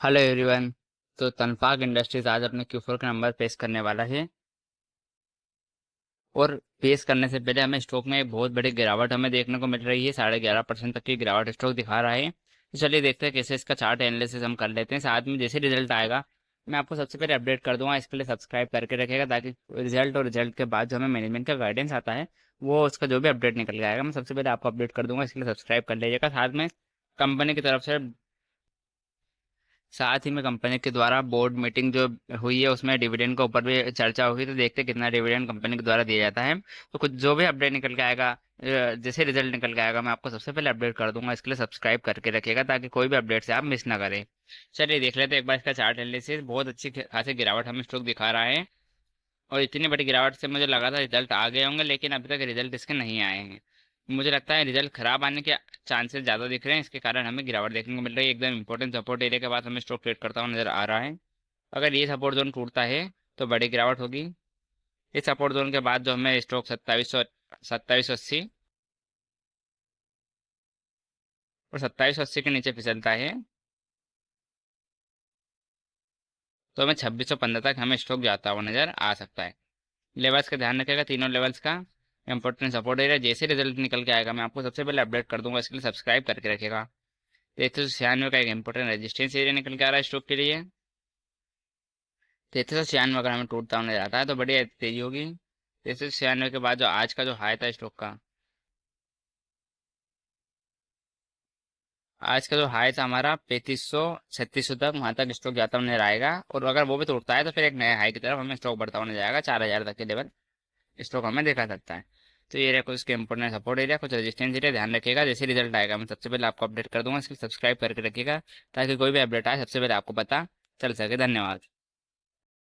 Hello everyone. तो तनफाक industries आज अपने Q4 का नंबर पेश करने वाला है। और पेश करने से पहले हमें स्टॉक में एक बहुत बड़ी गिरावट हमें देखने को मिल रही है। 11.5% तक की गिरावट स्टॉक दिखा रहा है। तो चलिए देखते हैं कैसे इसका चार्ट एनालिसिस हम कर लेते हैं। साथ में जैसे रिजल्ट आएगा मैं आपको सबसे पहले अपडेट कर दूंगा। इसके लिए सब्सक्राइब करके रखिएगा ताकि रिजल्ट और रिजल्ट के बाद जो हमें मैनेजमेंट का गाइडेंस आता है वो उसका जो भी अपडेट निकल के आएगा मैं सबसे पहले आपको अपडेट कर दूंगा। इसके लिए सब्सक्राइब कर लीजिएगा। कंपनी की तरफ से साथ ही में कंपनी के द्वारा बोर्ड मीटिंग जो हुई है उसमें डिविडेंड के ऊपर भी चर्चा हुई। तो देखते हैं कितना डिविडेंड कंपनी के द्वारा दिया जाता है। तो कुछ जो भी अपडेट निकल के आएगा जैसे रिजल्ट निकल के आएगा मैं आपको सबसे पहले अपडेट कर दूंगा। इसके लिए सब्सक्राइब करके रखिएगा ताकि कोई भी अपडेट से आप मिस ना करें। चलिए देख लेते हैं एक बार इसका चार्ट एनालिसिस। बहुत अच्छी खासी गिरावट हमें स्टॉक दिखा रहा है। और इतनी बड़ी गिरावट से मुझे लगा था रिजल्ट आ गए होंगे लेकिन अभी तक रिजल्ट इसके नहीं आए हैं। मुझे लगता है रिजल्ट खराब आने के चांसेस ज़्यादा दिख रहे हैं। इसके कारण हमें गिरावट देखने को मिल रही है। एकदम इंपॉर्टेंट सपोर्ट एरिया के बाद हमें स्टॉक ट्रेड करता हुआ नजर आ रहा है। अगर ये सपोर्ट जोन टूटता है तो बड़ी गिरावट होगी। इस सपोर्ट जोन के बाद जो हमें स्टॉक 2780 और 2780 के नीचे फिसलता है तो हमें 2615 तक हमें स्टॉक जाता हुआ नजर आ सकता है। लेवल्स का ध्यान रखिएगा, तीनों लेवल्स का। इंपॉर्टेंट सपोर्ट एरिया जैसे रिजल्ट निकल के आएगा मैं आपको सबसे पहले अपडेट कर दूंगा। इसके लिए सब्सक्राइब करके रखिएगा। 3396 का एक इंपॉर्टेंट रेजिस्टेंस एरिया निकल के आ रहा है स्टॉक के लिए। 3396 अगर हमें टूटता होने जाता है तो बड़ी तेजी होगी। 3396 के बाद जो आज का जो हाई था स्टॉक का, आज का जो हाई था हमारा 3500 3600 तक, वहां तक स्टॉक जाता हुआ नजर आएगा। और अगर वो भी टूटता है तो फिर एक नए हाई की तरफ हमें स्टॉक बढ़ता हुआ नजर आएगा। 4000 तक के लेवल स्टॉक हमें देखा सकता है। तो ये रहा कुछ इसके इंपोर्टेंट सपोर्ट एरिया, कुछ रेजिस्टेंस एरिया। ध्यान रखिएगा जैसे रिजल्ट आएगा मैं सबसे पहले आपको अपडेट कर दूंगा। इसके लिए सब्सक्राइब करके रखिएगा ताकि कोई भी अपडेट आए सबसे पहले आपको पता चल सके। धन्यवाद।